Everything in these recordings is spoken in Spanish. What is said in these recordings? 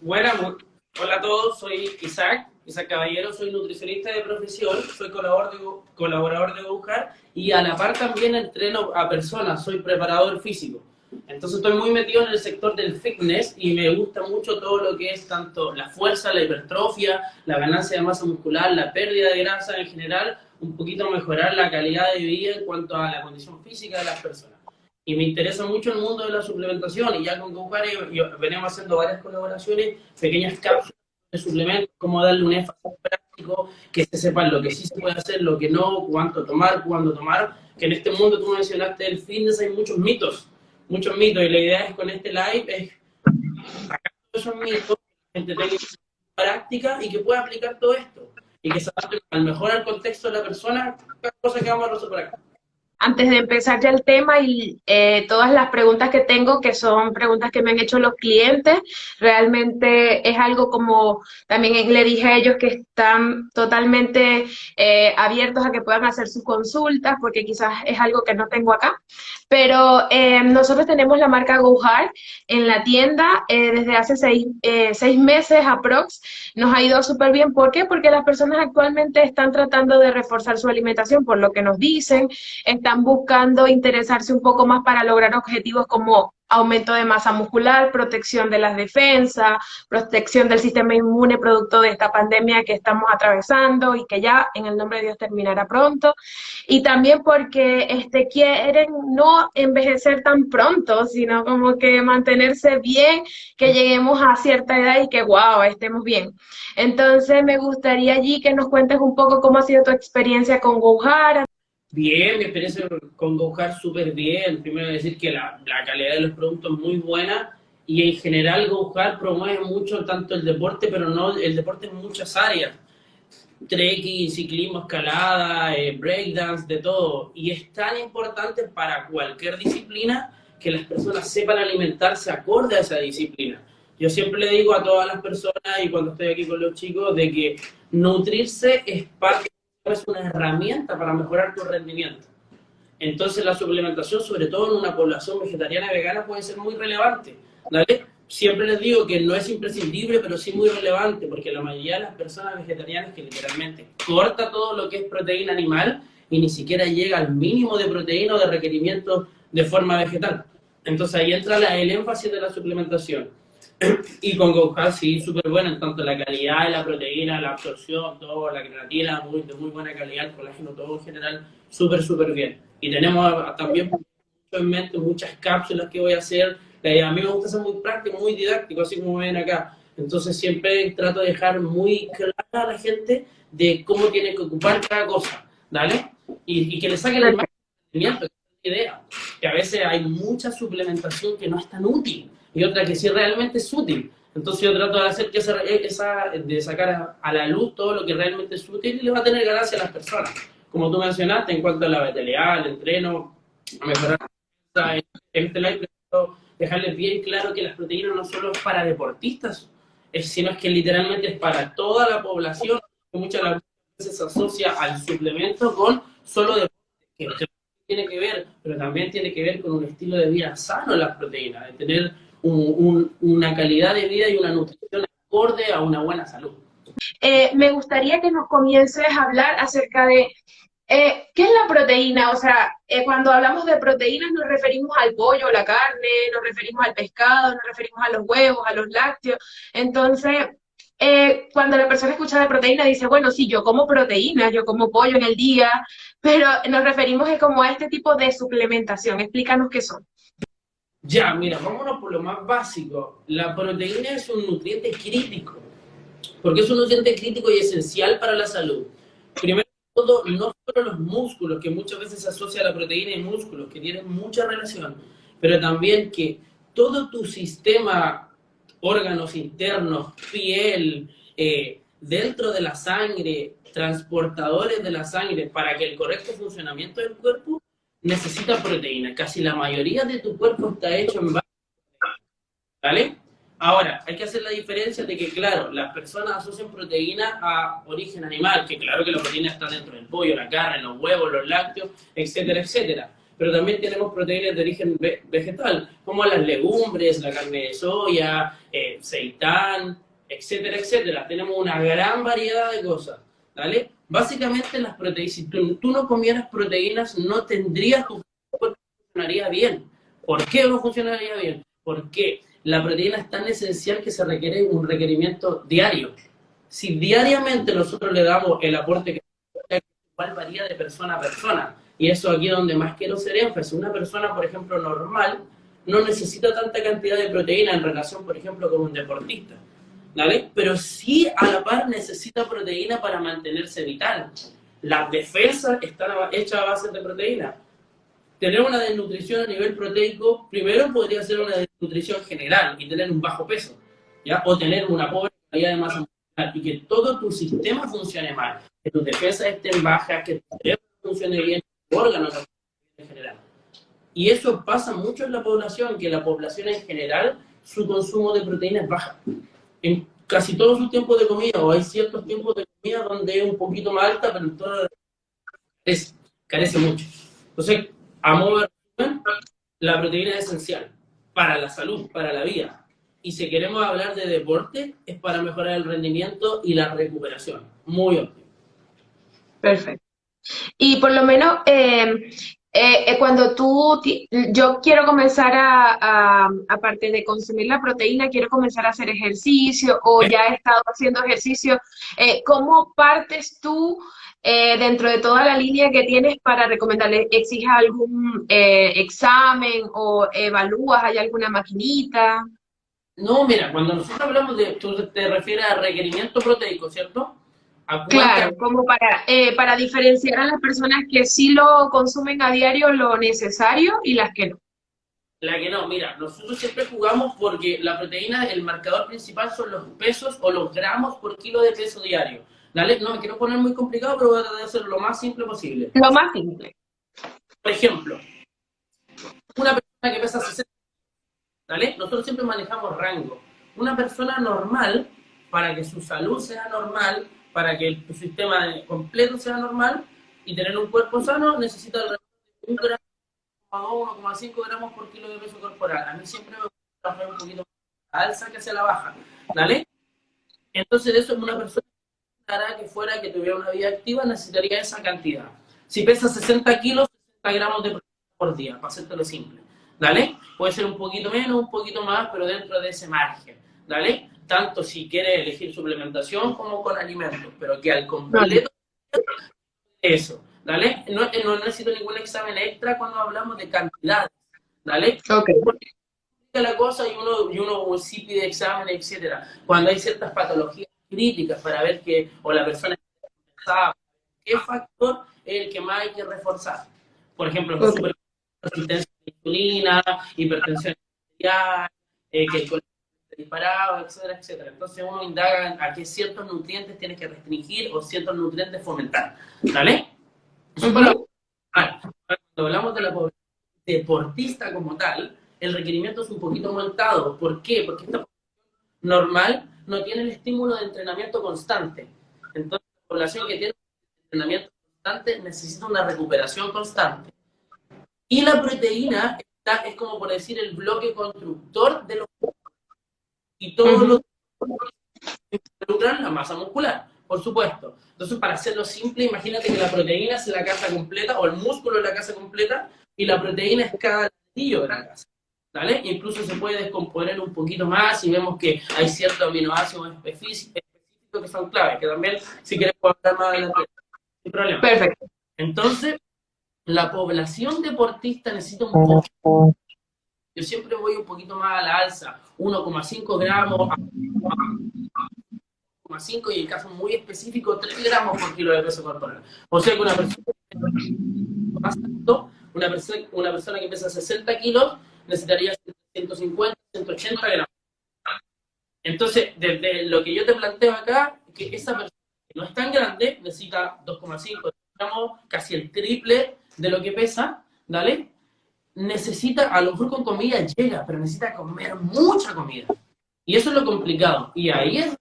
Buenas, hola a todos, soy Isaac Caballero, soy nutricionista de profesión, soy colaborador de GoHeart y a la par también entreno a personas, soy preparador físico. Entonces estoy muy metido en el sector del fitness y me gusta mucho todo lo que es tanto la fuerza, la hipertrofia, la ganancia de masa muscular, la pérdida de grasa en general, un poquito mejorar la calidad de vida en cuanto a la condición física de las personas. Y me interesa mucho el mundo de la suplementación y ya con GoHeart venimos haciendo varias colaboraciones, pequeñas cápsulas de suplementos, cómo darle un énfasis práctico, que se sepan lo que sí se puede hacer, lo que no, cuánto tomar, cuándo tomar, que en este mundo tú mencionaste el fitness, hay muchos mitos, y la idea es con este live es sacar todos esos mitos, que la gente tenga práctica y que pueda aplicar todo esto, y que se adapte al mejor al contexto de la persona, cada cosa que vamos a resolver acá. Antes de empezar ya el tema y todas las preguntas que tengo, que son preguntas que me han hecho los clientes, realmente es algo como también le dije a ellos que están totalmente abiertos a que puedan hacer sus consultas, porque quizás es algo que no tengo acá. Pero nosotros tenemos la marca GoHeart en la tienda desde hace 6 meses aprox. Nos ha ido súper bien. ¿Por qué? Porque las personas actualmente están tratando de reforzar su alimentación por lo que nos dicen, están buscando interesarse un poco más para lograr objetivos como aumento de masa muscular, protección de las defensas, protección del sistema inmune producto de esta pandemia que estamos atravesando y que ya en el nombre de Dios terminará pronto. Y también porque quieren no envejecer tan pronto, sino como que mantenerse bien, que lleguemos a cierta edad y que wow, estemos bien. Entonces me gustaría allí que nos cuentes un poco cómo ha sido tu experiencia con GoHeart. Bien, mi experiencia con GoHeart súper bien. Primero decir que la calidad de los productos es muy buena y en general GoHeart promueve mucho tanto el deporte, pero no el deporte en muchas áreas. Trekking, ciclismo, escalada, breakdance, de todo. Y es tan importante para cualquier disciplina que las personas sepan alimentarse acorde a esa disciplina. Yo siempre le digo a todas las personas y cuando estoy aquí con los chicos de que nutrirse es parte, es una herramienta para mejorar tu rendimiento. Entonces la suplementación, sobre todo en una población vegetariana y vegana, puede ser muy relevante. ¿Vale? Siempre les digo que no es imprescindible, pero sí muy relevante, porque la mayoría de las personas vegetarianas que literalmente corta todo lo que es proteína animal y ni siquiera llega al mínimo de proteína o de requerimiento de forma vegetal. Entonces ahí entra el énfasis de la suplementación. Y con GoHeart sí, súper buena en tanto la calidad de la proteína, la absorción, todo, la creatina, de muy buena calidad, el colágeno, todo en general, súper bien. Y tenemos también en mente muchas cápsulas que voy a hacer. A mí me gusta ser muy práctico, muy didáctico, así como ven acá. Entonces siempre trato de dejar muy clara a la gente de cómo tiene que ocupar cada cosa, ¿vale? Y que le saquen el máximo rendimiento, que es la idea. Que a veces hay mucha suplementación que no es tan útil y otra que sí realmente es útil. Entonces yo trato de hacer que de sacar a la luz todo lo que realmente es útil y le va a tener ganancia a las personas. Como tú mencionaste, en cuanto a la vitalidad, el entreno, a mejorar en este live, dejarles bien claro que las proteínas no solo es para deportistas, sino es que literalmente es para toda la población. Muchas veces se asocia al suplemento con solo deporte, que tiene que ver, pero también tiene que ver con un estilo de vida sano las proteínas, de tener una calidad de vida y una nutrición acorde a una buena salud. Me gustaría que nos comiences a hablar acerca de ¿qué es la proteína? O sea, cuando hablamos de proteínas nos referimos al pollo, la carne, nos referimos al pescado, nos referimos a los huevos, a los lácteos. Entonces, cuando la persona escucha de proteína dice, bueno, sí, yo como proteínas, yo como pollo en el día, pero nos referimos como a este tipo de suplementación. Explícanos qué son. Ya, mira, vámonos por lo más básico. La proteína es un nutriente crítico. Porque es un nutriente crítico y esencial para la salud. Primero de todo, no solo los músculos, que muchas veces se asocia a la proteína y músculos, que tienen mucha relación, pero también que todo tu sistema, órganos internos, piel, dentro de la sangre, transportadores de la sangre, para que el correcto funcionamiento del cuerpo necesita proteína. Casi la mayoría de tu cuerpo está hecho en base, ¿vale? Ahora, hay que hacer la diferencia de que, claro, las personas asocian proteína a origen animal, que claro que la proteína está dentro del pollo, la carne, los huevos, los lácteos, etcétera, etcétera. pero también tenemos proteínas de origen vegetal, como las legumbres, la carne de soya, seitán, etcétera, etcétera. Tenemos una gran variedad de cosas, ¿vale? Básicamente las proteínas, si tú no comieras proteínas, no tendrías tu cuerpo, funcionaría bien. ¿Por qué no funcionaría bien? Porque la proteína es tan esencial que se requiere un requerimiento diario. Si diariamente nosotros le damos el aporte que igual varía de persona a persona, y eso aquí es donde más quiero hacer énfasis. Una persona, por ejemplo, normal, no necesita tanta cantidad de proteína en relación, por ejemplo, con un deportista, ¿vale? Pero sí a la par necesita proteína para mantenerse vital. Las defensas están hechas a base de proteína. Tener una desnutrición a nivel proteico, primero podría ser una desnutrición general y tener un bajo peso, ¿ya? O tener una pobre calidad de masa muscular y que todo tu sistema funcione mal, que tus defensas estén bajas, que tu cerebro funcione bien, tu órgano en general. Y eso pasa mucho en la población, que la población en general, su consumo de proteína es baja. En casi todos sus tiempos de comida, o hay ciertos tiempos de comida donde es un poquito más alta, pero en todo carece mucho. Entonces, a modo de resumen, la proteína es esencial para la salud, para la vida. Y si queremos hablar de deporte, es para mejorar el rendimiento y la recuperación. Muy óptimo. Perfecto. Y por lo menos cuando yo quiero comenzar aparte de consumir la proteína, quiero comenzar a hacer ejercicio o ya he estado haciendo ejercicio, ¿cómo partes tú dentro de toda la línea que tienes para recomendarle? ¿Exiges algún examen o evalúas? ¿Hay alguna maquinita? No, mira, cuando nosotros hablamos de, tú te refieres a requerimiento proteico, ¿cierto? ¿A cuánta? Claro, como para diferenciar a las personas que sí lo consumen a diario lo necesario y las que no. La que no, mira, nosotros siempre jugamos porque la proteína, el marcador principal son los pesos o los gramos por kilo de peso diario. ¿Vale? No me quiero poner muy complicado, pero voy a tratar de hacerlo lo más simple posible. Lo más simple. Por ejemplo, una persona que pesa 60, ¿vale? Nosotros siempre manejamos rango. Una persona normal, para que su salud sea normal, para que tu sistema completo sea normal y tener un cuerpo sano, necesita alrededor de 1 gramo, 1,5 gramos por kilo de peso corporal. A mí siempre me gusta trabajar un poquito más alza que hacia la baja, ¿vale? Entonces eso es una persona que tuviera una vida activa, necesitaría esa cantidad. Si pesa 60 kilos, 60 gramos de proteína por día, para hacértelo simple, ¿vale? Puede ser un poquito menos, un poquito más, pero dentro de ese margen, ¿vale? Tanto si quiere elegir suplementación como con alimentos, pero que al completo eso, ¿vale? No necesito ningún examen extra cuando hablamos de cantidades, ¿vale? Okay. Porque la cosa y uno sí pide examen, etcétera. Cuando hay ciertas patologías críticas para ver que, o la persona sabe qué factor es el que más hay que reforzar. Por ejemplo, Okay. resistencia a la insulina, hipertensión arterial, que el colesterol esté disparado, etcétera, etcétera. Entonces uno indaga a qué ciertos nutrientes tienes que restringir o ciertos nutrientes fomentar, ¿vale? Eso cuando hablamos de la población deportista como tal, el requerimiento es un poquito aumentado. ¿Por qué? Porque esta población normal no tiene el estímulo de entrenamiento constante. Entonces, la población que tiene entrenamiento constante necesita una recuperación constante. Y la proteína es como por decir el bloque constructor de los y todo lo que involucran la masa muscular, por supuesto. Entonces, para hacerlo simple, imagínate que la proteína es la casa completa, o el músculo es la casa completa, y la proteína es cada ladrillo de la casa, ¿vale? Incluso se puede descomponer un poquito más y vemos que hay ciertos aminoácidos específicos que son claves, que también, si quieres, puedo hablar más adelante, sin problema. Perfecto. Entonces, la población deportista necesita un poco. Yo siempre voy un poquito más a la alza, 1,5 gramos, 1,5 y en el caso muy específico, 3 gramos por kilo de peso corporal. O sea que una persona más alto, una persona que pesa 60 kilos, necesitaría 150, 180 gramos. Entonces, desde lo que yo te planteo acá, que esa persona que no es tan grande, necesita 2,5 gramos, casi el triple de lo que pesa, ¿vale? Necesita, a lo mejor con comida llega, pero necesita comer mucha comida. Y eso es lo complicado. Y ahí es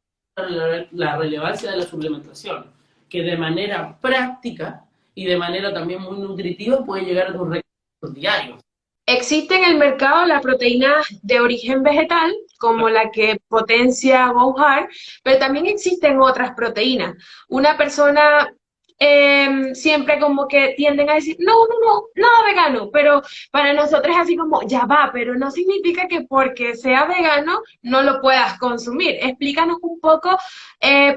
la relevancia de la suplementación, que de manera práctica y de manera también muy nutritiva puede llegar a tus requerimientos diarios. Existe en el mercado la proteína de origen vegetal, como la que potencia Gohar, pero también existen otras proteínas. Una persona siempre como que tienden a decir, no, no, no, nada vegano, pero para nosotros es así como, ya va, pero no significa que porque sea vegano no lo puedas consumir. Explícanos un poco,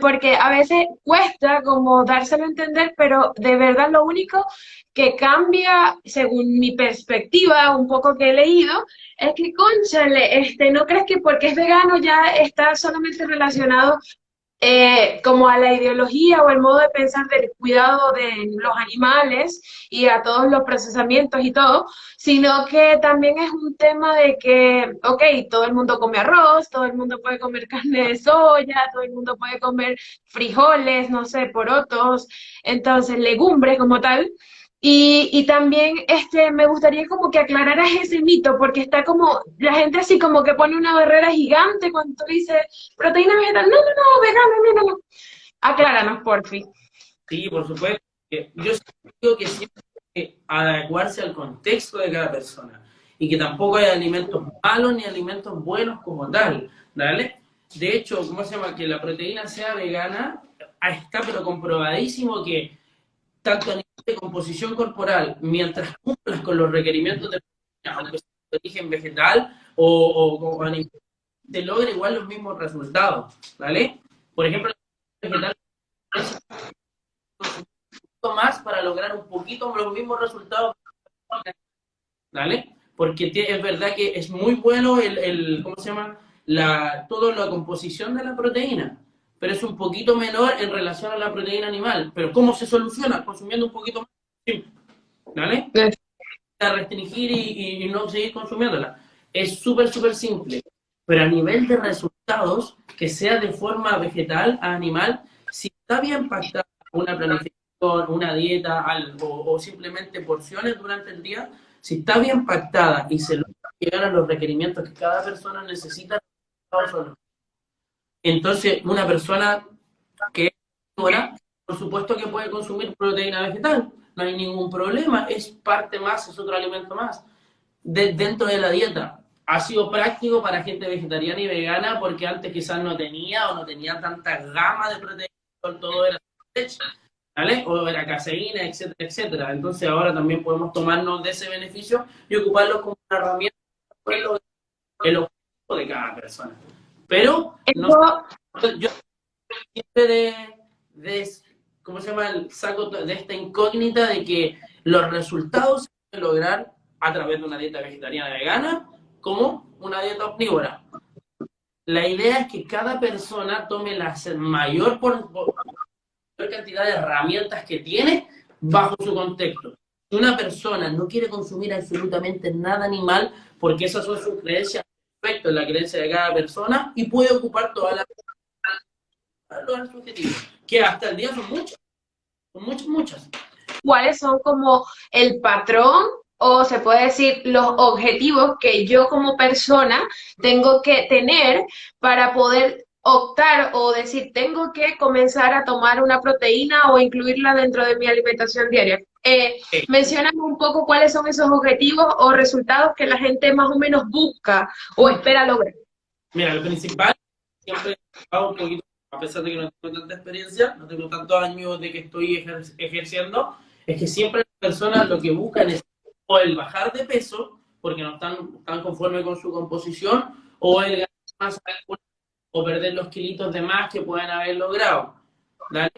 porque a veces cuesta como dárselo a entender, pero de verdad lo único que cambia, según mi perspectiva, un poco que he leído, es que, cónchale, ¿no crees que porque es vegano ya está solamente relacionado como a la ideología o el modo de pensar del cuidado de los animales y a todos los procesamientos y todo, sino que también es un tema de que, ok, todo el mundo come arroz, todo el mundo puede comer carne de soya, todo el mundo puede comer frijoles, no sé, porotos, entonces legumbres como tal. Y también me gustaría como que aclararas ese mito, porque está como, la gente así como que pone una barrera gigante cuando tú dices proteína vegetal, no, no, no, vegano, no, no, no. Acláranos, porfi. Sí, por supuesto. Yo digo que siempre hay que adecuarse al contexto de cada persona y que tampoco hay alimentos malos ni alimentos buenos como tal, ¿vale? De hecho, ¿cómo se llama? Que la proteína sea vegana, está pero comprobadísimo que tanto a nivel de composición corporal, mientras cumplas con los requerimientos de proteína, aunque sea de origen vegetal o animal, te logra igual los mismos resultados, ¿vale? Por ejemplo, la vegetal más para lograr un poquito los mismos resultados, ¿vale? Porque es verdad que es muy bueno ¿cómo se llama? Toda la composición de la proteína, pero es un poquito menor en relación a la proteína animal. Pero ¿cómo se soluciona? Consumiendo un poquito más, sí, ¿vale? A restringir y no seguir consumiéndola. Es súper, súper simple. Pero a nivel de resultados, que sea de forma vegetal a animal, si está bien pactada una planificación, una dieta, algo, o simplemente porciones durante el día, si está bien pactada y se logra llegar a los requerimientos que cada persona necesita, entonces una persona que es omnívora, por supuesto que puede consumir proteína vegetal, no hay ningún problema, es parte más, es otro alimento más dentro de la dieta. Ha sido práctico para gente vegetariana y vegana porque antes quizás no tenía o no tenía tanta gama de proteínas, todo era leche, ¿vale? O era caseína, etcétera, etcétera. Entonces ahora también podemos tomarnos de ese beneficio y ocuparlo como una herramienta para el objetivo de cada persona. Pero no, yo siempre ¿cómo se llama? El saco de esta incógnita de que los resultados se pueden lograr a través de una dieta vegetariana vegana como una dieta omnívora. La idea es que cada persona tome la mayor cantidad de herramientas que tiene bajo su contexto. Si una persona no quiere consumir absolutamente nada animal, porque esas son sus creencias, perfecto, es la creencia de cada persona, y puede ocupar todas las los objetivos, que hasta el día son muchas, muchas. ¿Cuáles son como el patrón o se puede decir los objetivos que yo como persona tengo que tener para poder optar o decir, tengo que comenzar a tomar una proteína o incluirla dentro de mi alimentación diaria? Mencióname un poco cuáles son esos objetivos o resultados que la gente más o menos busca o espera lograr. Mira, lo principal, siempre hago un poquito, a pesar de que no tengo tanta experiencia, no tengo tantos años de que estoy ejerciendo, es que siempre las personas lo que buscan es o el bajar de peso, porque no están conformes con su composición, o el ganar masa o perder los kilitos de más que puedan haber logrado. ¿Vale?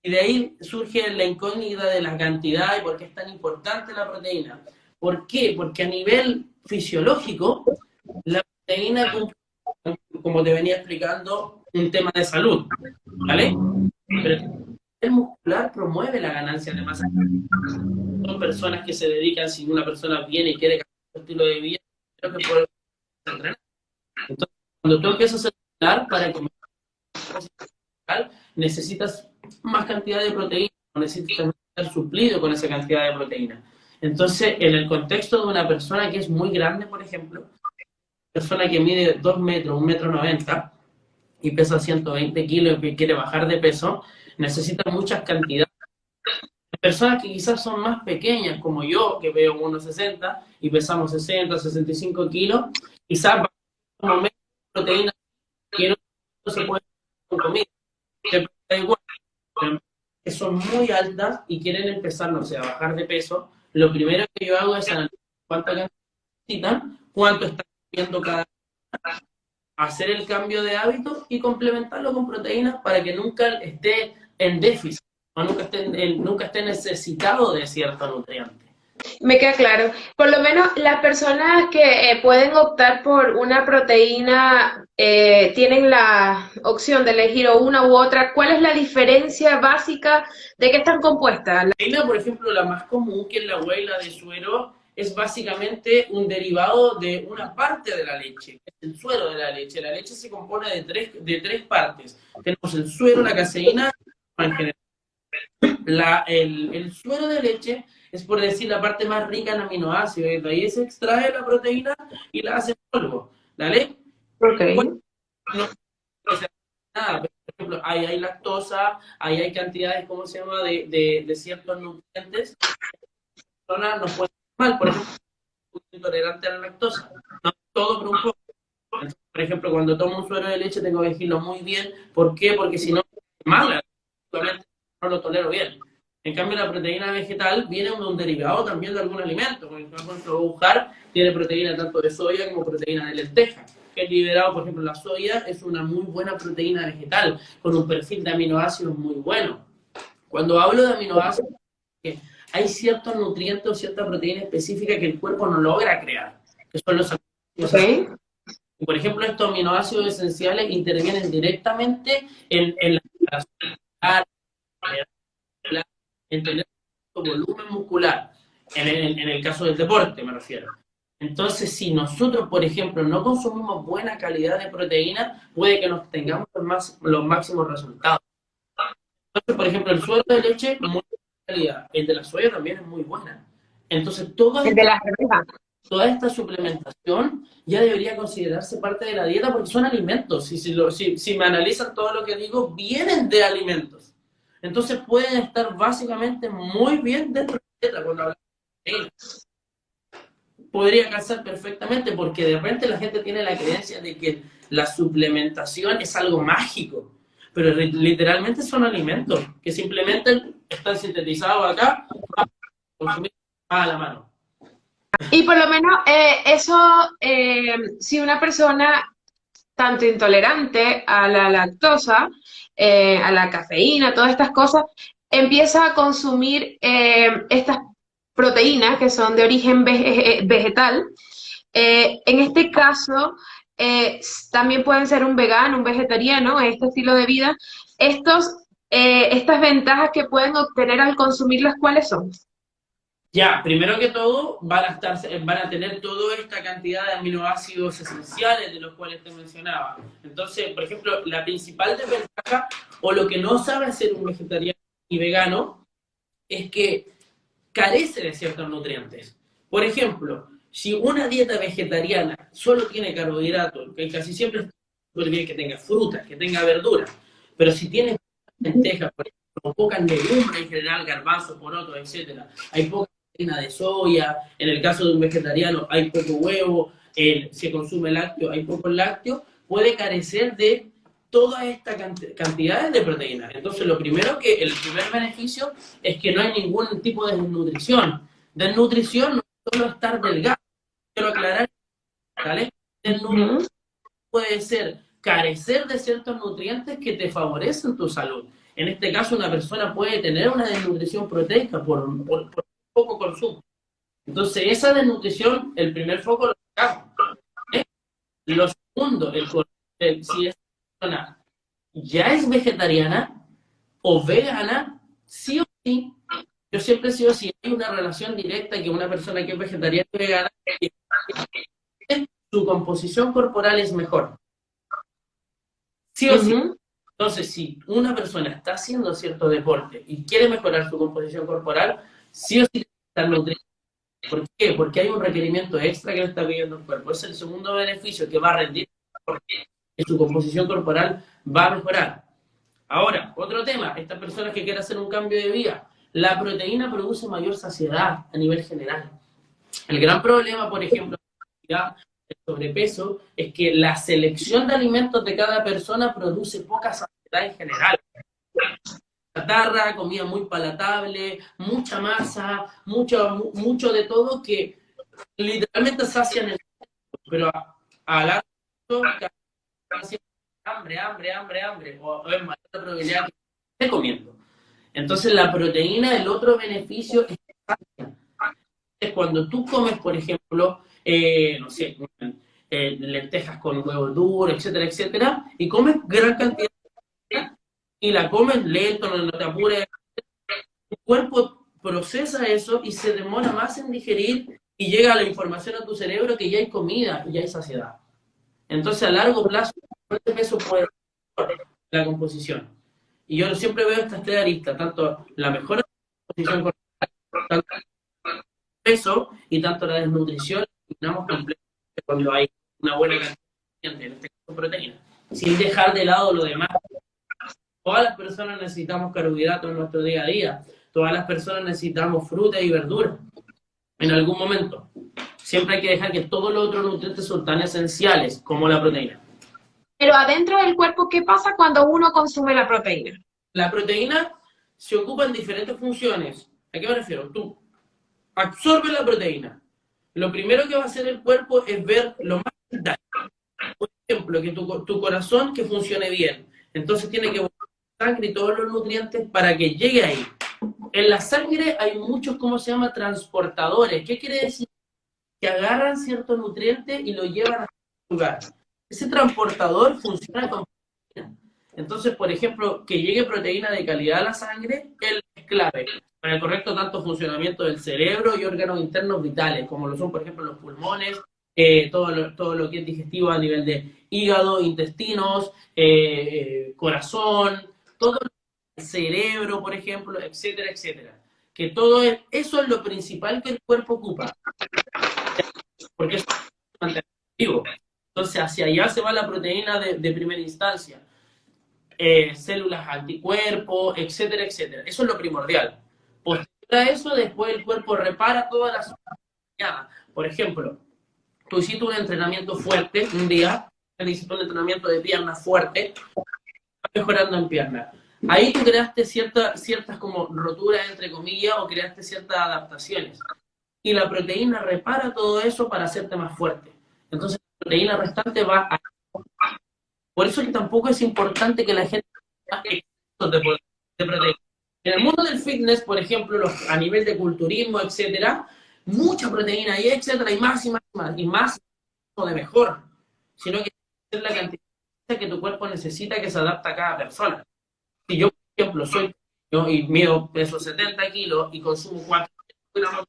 Y de ahí surge la incógnita de la cantidad y por qué es tan importante la proteína. ¿Por qué? Porque a nivel fisiológico, la proteína cumple, como te venía explicando, un tema de salud, ¿vale? Pero el muscular promueve la ganancia de masa. Son personas que se dedican, si una persona viene y quiere cambiar su estilo de vida, creo que puede entrenar. Entonces, cuando tú empiezas a entrenar para comer, necesitas más cantidad de proteína, necesitas estar suplido con esa cantidad de proteína. Entonces, en el contexto de una persona que es muy grande, por ejemplo, persona que mide 2 metros, 1,90 m y pesa 120 kilos y quiere bajar de peso, necesita muchas cantidades Personas que quizás son más pequeñas, como yo, que veo 1,60 y pesamos 60, 65 kilos, quizás como menos proteína que no se puede con comida. Da igual, pero que son muy altas y quieren empezar, no sé, a bajar de peso, lo primero que yo hago es analizar cuánta cantidad necesitan, cuánto están comiendo cada, hacer el cambio de hábito y complementarlo con proteínas para que nunca esté en déficit o nunca esté necesitado de cierto nutriente. Me queda claro. Por lo menos las personas que pueden optar por una proteína tienen la opción de elegir o una u otra. ¿Cuál es la diferencia básica de qué están compuestas? La proteína, por ejemplo, la más común, que es la whey, la de suero, es básicamente un derivado de una parte de la leche, que es el suero de la leche. La leche se compone de tres partes. Tenemos el suero, la caseína, en general. El suero de leche es, por decir, la parte más rica en aminoácidos, y de ahí se extrae la proteína y la hace polvo. ¿Vale? Ok. Bueno, no se nada, pero, por ejemplo, ahí hay lactosa, ahí hay cantidades, ¿cómo se llama?, de ciertos nutrientes. Personas no pueden mal, por ejemplo, intolerante a la lactosa. No todo, pero un poco. Entonces, por ejemplo, cuando tomo un suero de leche tengo que elegirlo muy bien. ¿Por qué? Porque si no, mala, no lo tolero bien. En cambio, la proteína vegetal viene de un derivado también de algún alimento. Por ejemplo, Ujar tiene proteína tanto de soya como proteína de lenteja. Que es liberado, por ejemplo, la soya es una muy buena proteína vegetal, con un perfil de aminoácidos muy bueno. Cuando hablo de aminoácidos, hay ciertos nutrientes o cierta proteína específica que el cuerpo no logra crear, que son los aminoácidos esenciales. Por ejemplo, estos aminoácidos esenciales intervienen directamente en la en tener volumen muscular, en el caso del deporte me refiero. Entonces, si nosotros, por ejemplo, no consumimos buena calidad de proteína, puede que nos tengamos los máximos resultados. Entonces, por ejemplo, el suero de leche, muy buena calidad. El de la soya también es muy buena. Entonces, El de las arvejas. toda esta suplementación ya debería considerarse parte de la dieta porque son alimentos. Si me analizan todo lo que digo, vienen de alimentos. Entonces pueden estar básicamente muy bien dentro de la dieta cuando hablamos de proteínas. Podría calzar perfectamente porque de repente la gente tiene la creencia de que la suplementación es algo mágico, pero literalmente son alimentos que simplemente están sintetizados acá, consumidos a la mano. Y por lo menos eso, si una persona tanto intolerante a la lactosa, a la cafeína, todas estas cosas, empieza a consumir estas proteínas que son de origen vegetal. En este caso, también pueden ser un vegano, un vegetariano, este estilo de vida. Estas ventajas que pueden obtener al consumirlas, ¿cuáles son? Ya, primero que todo, van a tener toda esta cantidad de aminoácidos esenciales de los cuales te mencionaba. Entonces, por ejemplo, la principal desventaja, o lo que no sabe hacer un vegetariano y vegano, es que carece de ciertos nutrientes. Por ejemplo, si una dieta vegetariana solo tiene carbohidratos, que casi siempre es súper bien que tenga frutas, que tenga verduras, pero si tiene lentejas, por ejemplo, pocas legumbres en general, garbanzos, porotos, etcétera, hay poca proteína de soya, en el caso de un vegetariano hay poco huevo, se consume lácteo, hay poco lácteo, puede carecer de todas estas cantidades de proteínas. Entonces, el primer beneficio es que no hay ningún tipo de desnutrición. Desnutrición no es solo estar delgado, quiero aclarar, ¿vale? Desnutrición puede ser carecer de ciertos nutrientes que te favorecen tu salud. En este caso, una persona puede tener una desnutrición proteica por poco consumo. Entonces, esa desnutrición, el primer foco lo sacamos. Lo segundo, si esa persona ya es vegetariana o vegana, sí o sí, yo siempre sí o sí hay una relación directa que una persona que es vegetariana y vegana, su composición corporal es mejor. Sí o sí. Entonces, si una persona está haciendo cierto deporte y quiere mejorar su composición corporal, sí o sí tiene que estar nutrido. ¿Por qué? Porque hay un requerimiento extra que le está pidiendo el cuerpo. Es el segundo beneficio que va a rendir porque su composición corporal va a mejorar. Ahora, otro tema, estas personas que quieren hacer un cambio de vida, La proteína produce mayor saciedad a nivel general. El gran problema, por ejemplo, del sobrepeso, es que la selección de alimentos de cada persona produce poca saciedad en general. Chatarra, comida muy palatable, mucha masa, mucho de todo que literalmente sacian el cuerpo, pero a largo plazo hambre, o es mayor la probabilidad que esté comiendo. Entonces la proteína, el otro beneficio es que sacia. Es cuando tú comes, por ejemplo, no sé, lentejas con huevo duro, etcétera, etcétera, y comes gran cantidad y la comes lento, no te apures, tu cuerpo procesa eso y se demora más en digerir y llega la información a tu cerebro que ya hay comida y ya hay saciedad. Entonces, a largo plazo, el peso puede mejorar la composición. Y yo siempre veo estas tres aristas, tanto la mejora de la composición corporal, tanto el peso y tanto la desnutrición, eliminamos completamente cuando hay una buena cantidad de nutrientes, en este caso proteínas, sin dejar de lado lo demás. Todas las personas necesitamos carbohidratos en nuestro día a día. Todas las personas necesitamos fruta y verdura en algún momento. Siempre hay que dejar que todos los otros nutrientes son tan esenciales como la proteína. Pero adentro del cuerpo, ¿qué pasa cuando uno consume la proteína? La proteína se ocupa en diferentes funciones. ¿A qué me refiero? Tú absorbes la proteína. Lo primero que va a hacer el cuerpo es ver lo más vital. Por ejemplo, que tu corazón que funcione bien. Entonces tiene que sangre y todos los nutrientes para que llegue ahí. En la sangre hay muchos, ¿cómo se llama? Transportadores. ¿Qué quiere decir? Que agarran ciertos nutrientes y lo llevan a un lugar. Ese transportador funciona con proteína. Entonces, por ejemplo, que llegue proteína de calidad a la sangre es clave para el correcto tanto funcionamiento del cerebro y órganos internos vitales, como lo son, por ejemplo, los pulmones, todo lo que es digestivo a nivel de hígado, intestinos, corazón, todo el cerebro, por ejemplo, etcétera, etcétera. Que eso es lo principal que el cuerpo ocupa, porque es vivo. Entonces, hacia allá se va la proteína de primera instancia. Células anticuerpos, etcétera, etcétera. Eso es lo primordial. Posterior a eso, después el cuerpo repara todas las... Por ejemplo, tú hiciste un entrenamiento fuerte un día, hiciste un entrenamiento de pierna fuerte, mejorando en pierna. Ahí tú creaste ciertas como roturas, entre comillas, o creaste ciertas adaptaciones. Y la proteína repara todo eso para hacerte más fuerte. Entonces, la proteína restante va a... Por eso que tampoco es importante que la gente haga excesos de proteína. En el mundo del fitness, por ejemplo, a nivel de culturismo, etcétera, mucha proteína y etcétera, y más, no de mejor, sino que es la cantidad que tu cuerpo necesita que se adapta a cada persona. Si yo, por ejemplo, y mido peso 70 kilos y consumo 400 gramos,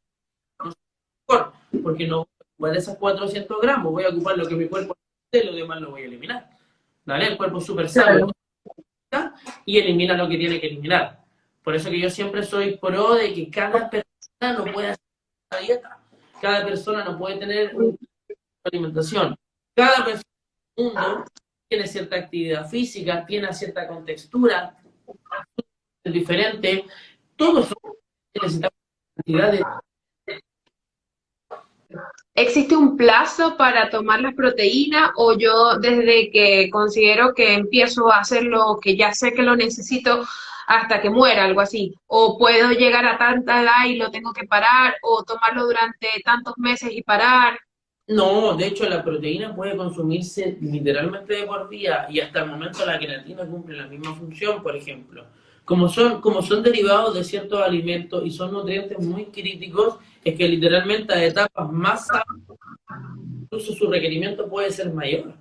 no soy mejor, porque no voy a ocupar esas 400 gramos, voy a ocupar lo que mi cuerpo necesita y lo demás lo voy a eliminar. ¿Vale? El cuerpo es súper sabio y elimina lo que tiene que eliminar. Por eso que yo siempre soy pro de que cada persona no puede hacer una dieta, cada persona no puede tener una alimentación, cada persona del mundo tiene cierta actividad física, tiene cierta contextura, es diferente, todos necesitamos cantidad de... ¿Existe un plazo para tomar las proteínas o yo desde que considero que empiezo a hacer lo que ya sé que lo necesito hasta que muera, algo así? ¿O puedo llegar a tanta edad y lo tengo que parar o tomarlo durante tantos meses y parar? No, de hecho la proteína puede consumirse literalmente de por día y hasta el momento la creatina cumple la misma función, por ejemplo. Como son derivados de ciertos alimentos y son nutrientes muy críticos, es que literalmente a etapas más altas, incluso su requerimiento puede ser mayor.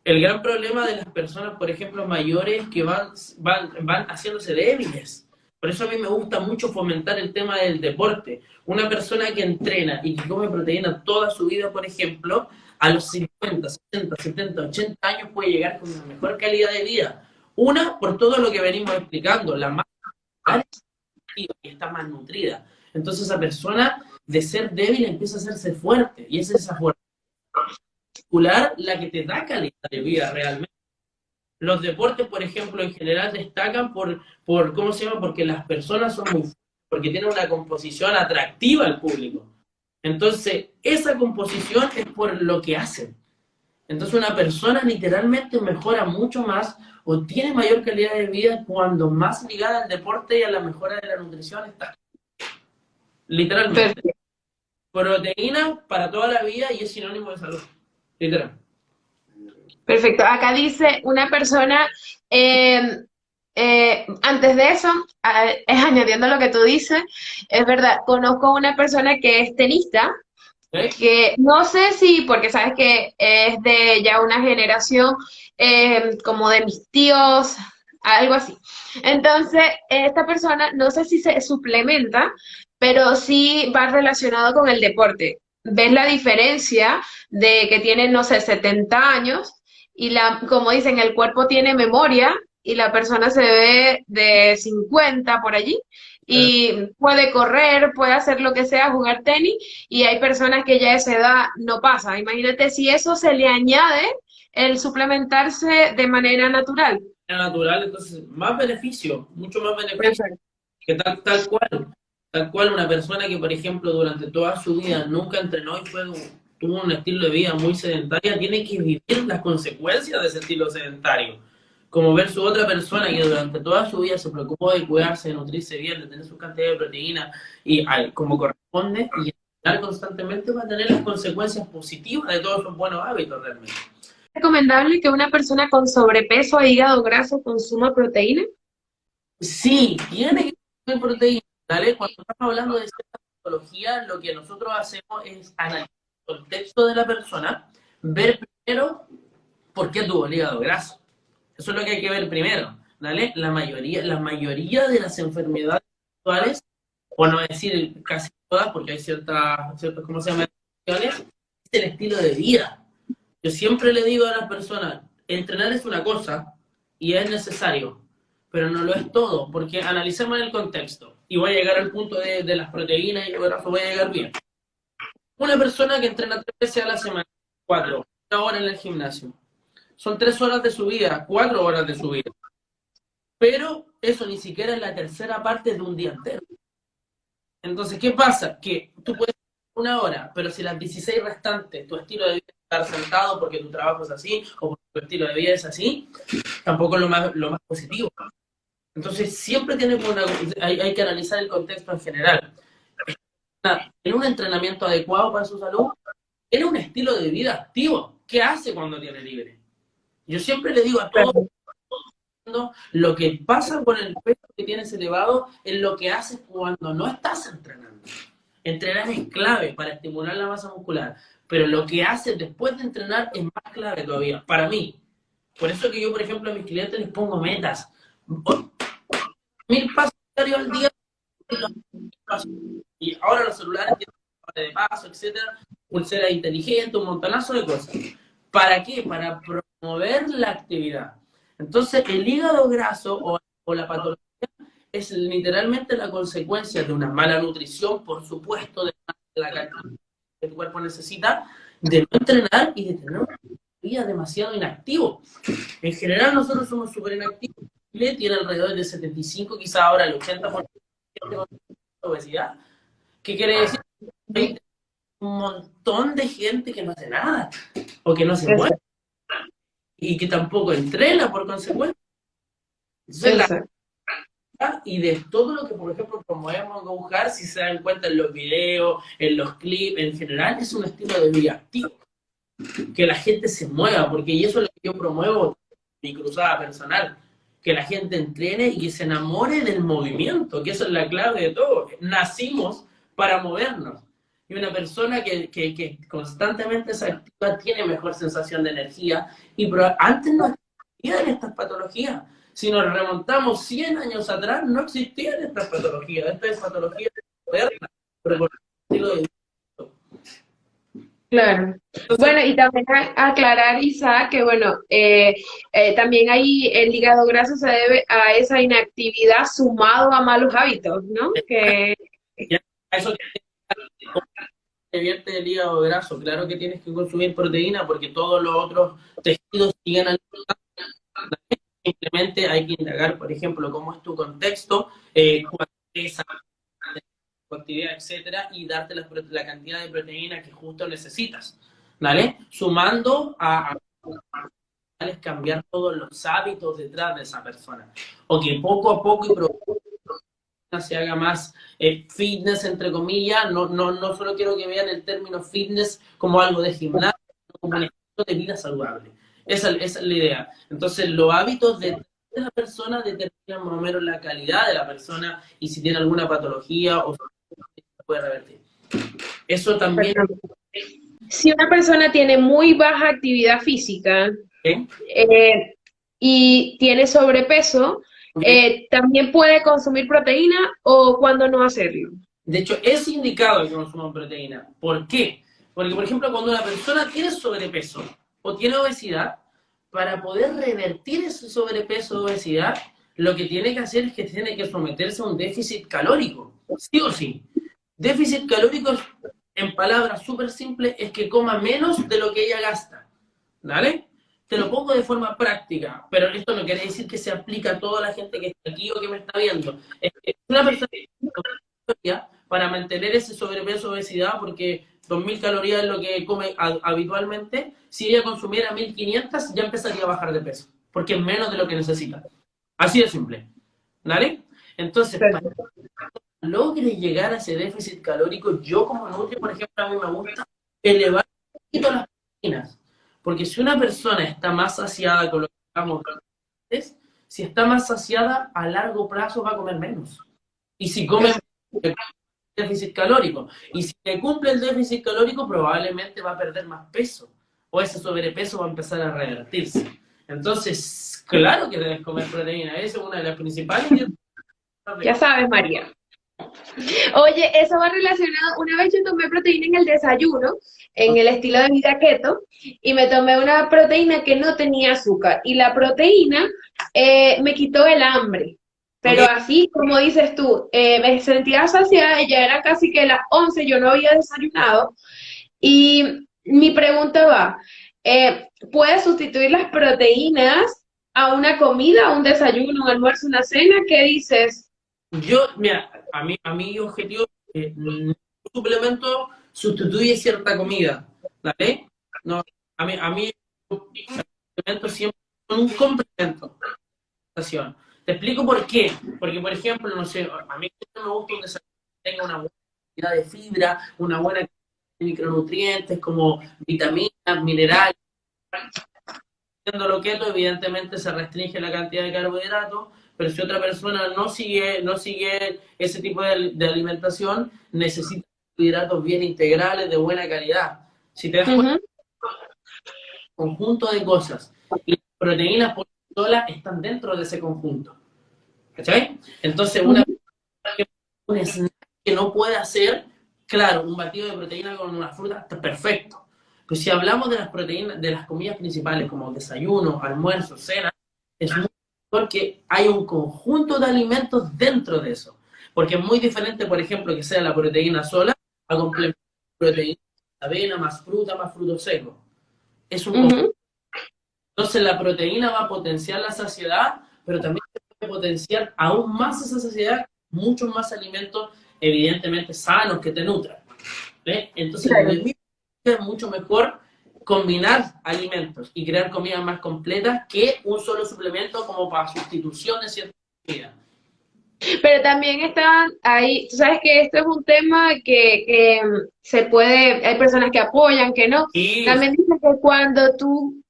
El gran problema de las personas, por ejemplo, mayores, que van haciéndose débiles. Por eso a mí me gusta mucho fomentar el tema del deporte. Una persona que entrena y que come proteína toda su vida, por ejemplo, a los 50, 60, 70, 80 años puede llegar con una mejor calidad de vida. Una, por todo lo que venimos explicando, la más y está más nutrida. Entonces esa persona, de ser débil, empieza a hacerse fuerte. Y es esa fuerza muscular la que te da calidad de vida realmente. Los deportes, por ejemplo, en general destacan por ¿cómo se llama? Porque las personas son muy fuertes, porque tienen una composición atractiva al público. Entonces, esa composición es por lo que hacen. Entonces, una persona literalmente mejora mucho más o tiene mayor calidad de vida cuando más ligada al deporte y a la mejora de la nutrición está. Literalmente. Perfecto. Proteína para toda la vida y es sinónimo de salud. Literal. Perfecto. Acá dice una persona, antes de eso, añadiendo lo que tú dices, es verdad, conozco una persona que es tenista, ¿Ok? que no sé si, porque sabes que es de ya una generación como de mis tíos, algo así. Entonces, esta persona no sé si se suplementa, pero sí va relacionado con el deporte. ¿Ves la diferencia de que tiene, no sé, 70 años y como dicen, el cuerpo tiene memoria y la persona se ve de 50 por allí? Y puede correr, puede hacer lo que sea, jugar tenis, y hay personas que ya a esa edad no pasa. Imagínate si eso se le añade el suplementarse de manera natural. Natural, entonces, más beneficio, mucho más beneficio. Perfecto. Que tal cual una persona que, por ejemplo, durante toda su vida nunca entrenó y tuvo un estilo de vida muy sedentario, tiene que vivir las consecuencias de ese estilo sedentario. Como ver su otra persona que durante toda su vida se preocupó de cuidarse, de nutrirse bien, de tener su cantidad de proteína y como corresponde, y entrenar constantemente va a tener las consecuencias positivas de todos esos buenos hábitos realmente. ¿Es recomendable que una persona con sobrepeso o hígado graso consuma proteína? Sí, tiene que tener proteína, ¿vale? Cuando estamos hablando de cierta patología, lo que nosotros hacemos es analizar el contexto de la persona, ver primero por qué tuvo el hígado graso. Eso es lo que hay que ver primero, ¿vale? La mayoría de las enfermedades actuales, por no decir casi todas, porque hay ciertas ¿cómo se llama? Es el estilo de vida. Yo siempre le digo a las personas, entrenar es una cosa y es necesario, pero no lo es todo, porque analicemos el contexto y voy a llegar al punto de las proteínas y el grafo voy a llegar bien. Una persona que entrena 3 veces a la semana, 4 horas en el gimnasio, son 3 horas de su vida, 4 horas de su vida, pero eso ni siquiera es la tercera parte de un día entero. Entonces, ¿qué pasa? Que tú puedes 1 hora, pero si las 16 restantes, tu estilo de vida es estar sentado porque tu trabajo es así, o porque tu estilo de vida es así, tampoco es lo más positivo. Entonces, siempre hay que analizar el contexto en general. En un entrenamiento adecuado para su salud, en un estilo de vida activo. ¿Qué hace cuando tiene libre? Yo siempre le digo a todos, Claro. lo que pasa con el peso que tienes elevado es lo que haces cuando no estás entrenando. Entrenar es clave para estimular la masa muscular, pero lo que haces después de entrenar es más clave todavía, para mí. Por eso que yo, por ejemplo, a mis clientes les pongo metas. 1000 pasos diarios al día, y ahora los celulares tienen de paso, etcétera, pulsera inteligente, un montonazo de cosas. ¿Para qué? Para promover la actividad. Entonces, el hígado graso o la patología es literalmente la consecuencia de una mala nutrición, por supuesto, de la cantidad que tu cuerpo necesita, de no entrenar y de tener una vida demasiado inactivo. En general, nosotros somos súper inactivos. Chile tiene alrededor de 75, quizá ahora el 80% de obesidad. ¿Qué quiere decir? Hay un montón de gente que no hace nada o que no se mueve Exacto. y que tampoco entrena por consecuencia. Entonces, Exacto. y de todo lo que, por ejemplo, promovemos GoHeart, si se dan cuenta en los videos, en los clips, en general, es un estilo de vida activo. Que la gente se mueva, porque y eso es lo que yo promuevo, mi cruzada personal. Que la gente entrene y que se enamore del movimiento, que eso es la clave de todo. Nacimos para movernos. Y una persona que constantemente se activa tiene mejor sensación de energía. Antes no existían estas patologías. Si nos remontamos 100 años atrás, no existían estas patologías. Esta es patología moderna, pero por el estilo de vida. Claro. Entonces, Bueno, y también aclarar, Isa, que bueno, también ahí el hígado graso se debe a esa inactividad sumado a malos hábitos, ¿no? Que ya, eso te vierte el hígado graso. Claro que tienes que consumir proteína porque todos los otros tejidos siguen alimentando. Simplemente hay que indagar, por ejemplo, cómo es tu contexto, cuál es actividad, etcétera, y darte la cantidad de proteína que justo necesitas, ¿vale? Sumando a cambiar todos los hábitos detrás de esa persona. O que poco a poco y se haga más fitness, entre comillas. No solo quiero que vean el término fitness como algo de gimnasio, sino como un estilo de vida saludable. Esa es la idea. Entonces, los hábitos de la persona determinan más o menos la calidad de la persona y si tiene alguna patología o se puede revertir. Eso también... Si una persona tiene muy baja actividad física y tiene sobrepeso, ¿también puede consumir proteína o cuándo no hacerlo? De hecho, es indicado que consuman proteína. ¿Por qué? Porque, por ejemplo, cuando una persona tiene sobrepeso o tiene obesidad, para poder revertir ese sobrepeso o obesidad, lo que tiene que hacer es que tiene que someterse a un déficit calórico, sí o sí. Déficit calórico, en palabras súper simples, es que coma menos de lo que ella gasta, ¿vale? Te lo pongo de forma práctica, pero esto no quiere decir que se aplica a toda la gente que está aquí o que me está viendo. Es que una persona para mantener ese sobrepeso o obesidad, porque 2.000 calorías es lo que come habitualmente, si ella consumiera 1.500 ya empezaría a bajar de peso, porque es menos de lo que necesita. Así de simple, ¿vale? Entonces, para que logre llegar a ese déficit calórico, yo como nutri, por ejemplo, a mí me gusta elevar un poquito las proteínas, porque si una persona está más saciada con lo que hablamos antes, si está más saciada, a largo plazo va a comer menos. Y si come déficit calórico. Y si le cumple el déficit calórico, probablemente va a perder más peso. O ese sobrepeso va a empezar a revertirse. Entonces, claro que debes comer proteína. Esa es una de las principales. Ya sabes, María. Oye, eso va relacionado. Una vez yo tomé proteína en el desayuno, en el estilo de vida keto, y me tomé una proteína que no tenía azúcar. Y la proteína me quitó el hambre. Pero así, como dices tú, me sentía saciada, ya era casi que las 11, yo no había desayunado. Y mi pregunta va, ¿puedes sustituir las proteínas a una comida, a un desayuno, un almuerzo, una cena? ¿Qué dices? Yo, mira, a mi objetivo, un suplemento sustituye cierta comida, ¿vale? No, a mí suplemento siempre son un complemento. Te explico por qué. Porque, por ejemplo, no sé, a mí me gusta un desayuno que tenga una buena cantidad de fibra, una buena cantidad de micronutrientes como vitaminas, minerales. Siendo lo keto, evidentemente se restringe la cantidad de carbohidratos, pero si otra persona no sigue ese tipo de alimentación, necesita carbohidratos bien integrales, de buena calidad. Si te das cuenta, conjunto de cosas. Y las proteínas por sí solas están dentro de ese conjunto. ¿Cachai? Entonces, una persona que no puede hacer, claro, un batido de proteína con una fruta está perfecto. Pero si hablamos de las proteínas, de las comidas principales, como desayuno, almuerzo, cena, es muy mejor que hay un conjunto de alimentos dentro de eso. Porque es muy diferente, por ejemplo, que sea la proteína sola a complementar proteína, avena, más frutos secos. Es un conjunto. Entonces la proteína va a potenciar la saciedad, pero también puede potenciar aún más esa saciedad, muchos más alimentos, evidentemente sanos, que te nutran. ¿Ves? Entonces, es mucho mejor combinar alimentos y crear comidas más completas que un solo suplemento como para sustitución de ciertas comidas. Pero también están ahí, tú sabes que esto es un tema que se puede, hay personas que apoyan, que no. Sí. También dicen que cuando tú,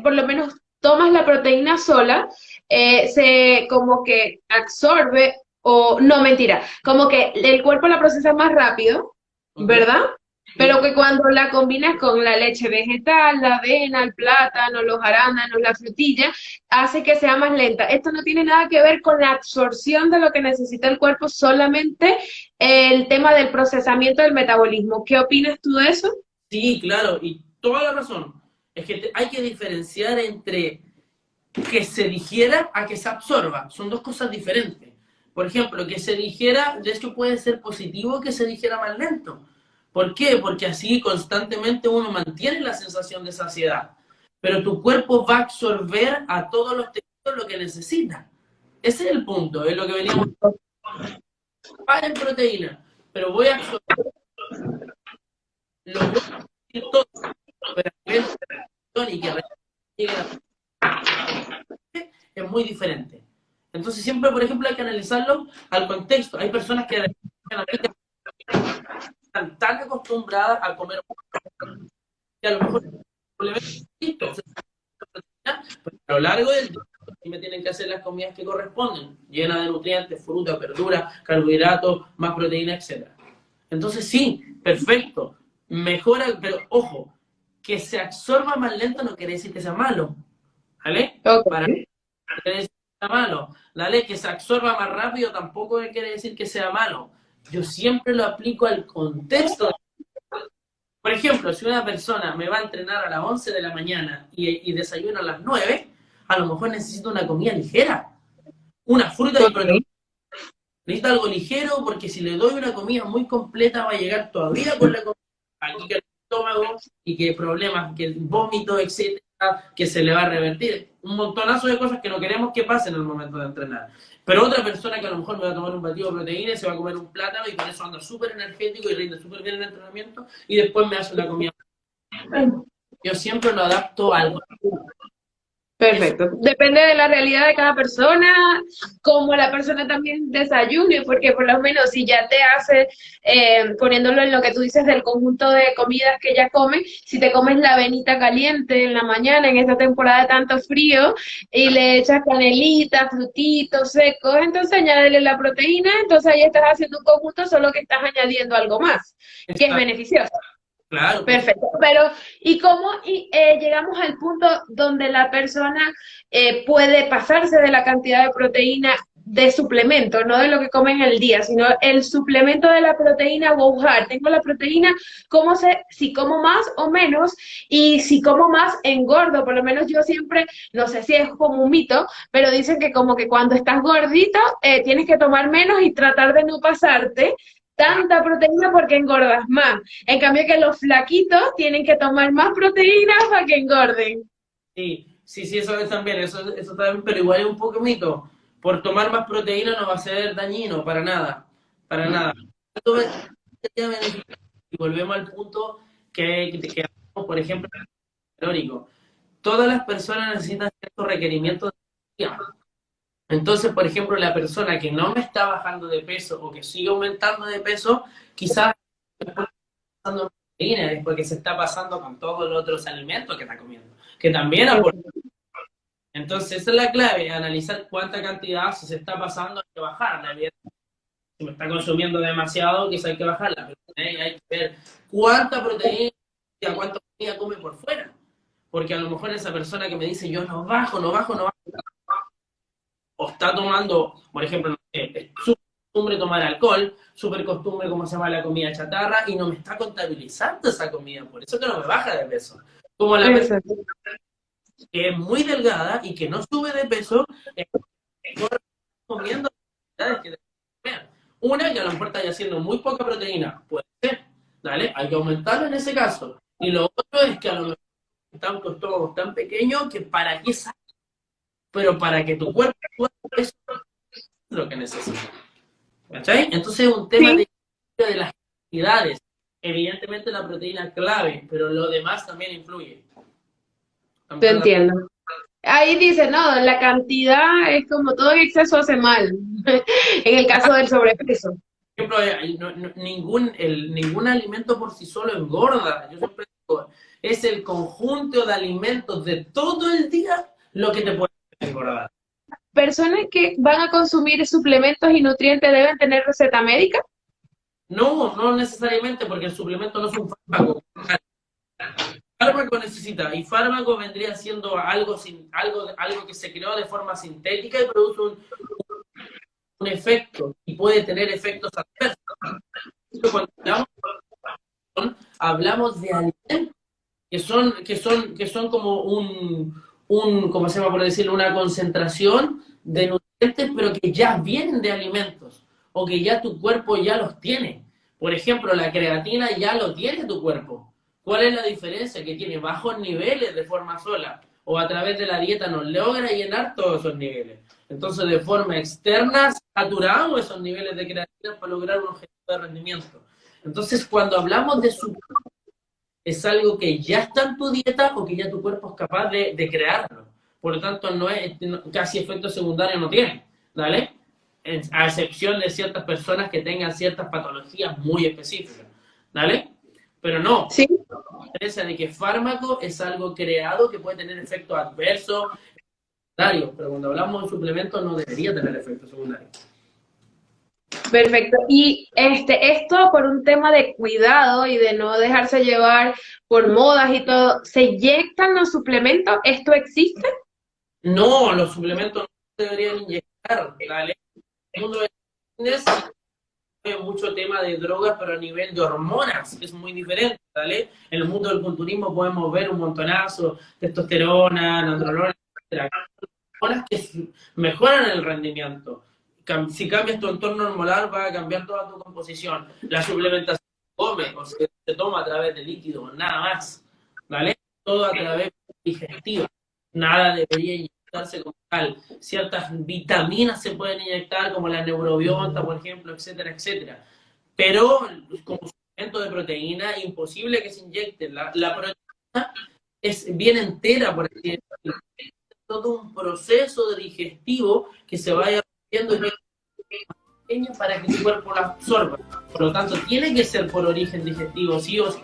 por lo menos tomas la proteína sola, se como que absorbe, o no, mentira, como que el cuerpo la procesa más rápido, ¿verdad? Pero que cuando la combinas con la leche vegetal, la avena, el plátano, los arándanos, la frutilla, hace que sea más lenta. Esto no tiene nada que ver con la absorción de lo que necesita el cuerpo, solamente el tema del procesamiento del metabolismo. ¿Qué opinas tú de eso? Sí, claro, y toda la razón. Es que hay que diferenciar entre que se digiera a que se absorba. Son dos cosas diferentes. Por ejemplo, que se digiera, de hecho puede ser positivo que se digiera más lento. ¿Por qué? Porque así constantemente uno mantiene la sensación de saciedad. Pero tu cuerpo va a absorber a todos los tejidos lo que necesita. Ese es el punto, es lo que veníamos en proteína. pero voy a absorber lo voy a absorber todo, pero a nivel y que llegue es muy diferente. Entonces siempre, por ejemplo, hay que analizarlo al contexto. Hay personas que están tan acostumbradas a comer que a lo mejor pero a lo largo del día y me tienen que hacer las comidas que corresponden, llenas de nutrientes, fruta, verdura, carbohidratos, más proteína, etcétera. Entonces sí, perfecto, mejora, pero ojo, que se absorba más lento no quiere decir que sea malo, ¿vale? Para Okay. no quiere decir que sea malo, ¿vale? Que se absorba más rápido tampoco quiere decir que sea malo. Yo siempre lo aplico al contexto. Por ejemplo, si una persona me va a entrenar a las 11 de la mañana y desayuna a las 9, a lo mejor necesito una comida ligera, una fruta y proteína. Okay. Necesita algo ligero porque si le doy una comida muy completa va a llegar todavía con la comida aquí que el estómago y que problemas, que el vómito, etcétera, que se le va a revertir. Un montonazo de cosas que no queremos que pasen en el momento de entrenar. Pero otra persona que a lo mejor me va a tomar un batido de proteína y se va a comer un plátano y con eso anda súper energético y rinde súper bien en el entrenamiento y después me hace una comida. Yo siempre lo adapto a algo. Perfecto. Depende de la realidad de cada persona, como la persona también desayune, porque por lo menos si ya te hace, poniéndolo en lo que tú dices del conjunto de comidas que ella come, si te comes la avenita caliente en la mañana, en esta temporada de tanto frío, y le echas canelita, frutitos secos, entonces añádele la proteína, entonces ahí estás haciendo un conjunto, solo que estás añadiendo algo más, que es beneficioso. Claro, Perfecto, pero ¿y cómo llegamos al punto donde la persona puede pasarse de la cantidad de proteína de suplemento, no de lo que come en el día, sino el suplemento de la proteína Wowhart? Tengo la proteína, ¿cómo sé si como más o menos? Y si como más engordo, por lo menos yo siempre, no sé si es como un mito, pero dicen que como que cuando estás gordito tienes que tomar menos y tratar de no pasarte tanta proteína porque engordas más. En cambio que los flaquitos tienen que tomar más proteínas para que engorden. sí, sí, sí, eso es también, eso también, pero igual es un poco mito. Por tomar más proteína no va a ser dañino, para nada, para nada. Y volvemos al punto que hablamos, por ejemplo, calórico. Todas las personas necesitan ciertos requerimientos de energía. Entonces, por ejemplo, la persona que no me está bajando de peso o que sigue aumentando de peso, quizás después pasando proteína, después que se está pasando con todos los otros alimentos que está comiendo, que también aportan. Entonces, esa es la clave, analizar cuánta cantidad se está pasando, hay que bajarla. Si me está consumiendo demasiado, quizá hay que bajarla, pero hay que ver cuánta proteína, cuánta comida come por fuera. Porque a lo mejor esa persona que me dice, yo no bajo, no bajo, no bajo, o está tomando, por ejemplo, no sé, es súper costumbre tomar alcohol, súper costumbre como se llama la comida chatarra, y no me está contabilizando esa comida, por eso que no me baja de peso. Como la persona Exacto. que es muy delgada y que no sube de peso, es comiendo cantidades que vean. Una, que a lo mejor está haciendo muy poca proteína, puede ser, ¿vale? Hay que aumentarlo en ese caso. Y lo otro es que a lo mejor están con estómagos tan pequeños que para qué sale, pero para que tu cuerpo suba de peso es lo que necesita. ¿Cachai? Entonces es un tema Sí, de las cantidades. Evidentemente la proteína es clave, pero lo demás también influye. te También la... entiendo. Ahí dice, no, la cantidad es como todo en exceso hace mal, en el caso del sobrepeso. Por ejemplo, ningún alimento por sí solo engorda. Yo siempre digo, es el conjunto de alimentos de todo el día lo que te puede engordar. Personas que van a consumir suplementos y nutrientes deben tener receta médica. No, no necesariamente, porque el suplemento no es un fármaco. Fármaco necesita, y fármaco vendría siendo algo que se creó de forma sintética y produce un efecto, y puede tener efectos adversos. Cuando hablamos de alimentos que son como ¿cómo se llama por decirlo? Una concentración de nutrientes, pero que ya vienen de alimentos, o que ya tu cuerpo ya los tiene. Por ejemplo, la creatina ya lo tiene tu cuerpo. ¿Cuál es la diferencia? Que tiene bajos niveles de forma sola. o a través de la dieta no logra llenar todos esos niveles. Entonces, de forma externa, saturamos esos niveles de creatina para lograr un objetivo de rendimiento. Entonces, cuando hablamos de suplemento, es algo que ya está en tu dieta o que ya tu cuerpo es capaz de crearlo. Por lo tanto, casi efectos secundarios no tiene, ¿vale? A excepción de ciertas personas que tengan ciertas patologías muy específicas, ¿vale? Pero no, Sí. la diferencia de que fármaco es algo creado que puede tener efectos adversos, secundarios, pero cuando hablamos de suplementos no debería tener efectos secundarios. Perfecto. Y esto por un tema de cuidado y de no dejarse llevar por modas y todo, ¿se inyectan los suplementos? ¿Esto existe? No, los suplementos no se deberían inyectar, ¿vale? El mundo del fitness hay mucho tema de drogas, pero a nivel de hormonas es muy diferente, ¿vale? En el mundo del culturismo podemos ver un montonazo, testosterona, nandrolona, etcétera, hormonas que mejoran el rendimiento. Si cambias tu entorno hormonal, va a cambiar toda tu composición. La suplementación se come o se toma a través de líquido, nada más, ¿vale? Todo a través de digestiva. Nada debería inyectarse como tal. Ciertas vitaminas se pueden inyectar, como la neurobiota, por ejemplo, etcétera, etcétera. Pero como suplemento de proteína, imposible que se inyecte. La proteína es bien entera, por así decirlo. Todo un proceso digestivo que se vaya haciendo pequeño para que tu cuerpo la absorba. Por lo tanto, tiene que ser por origen digestivo, sí o sí.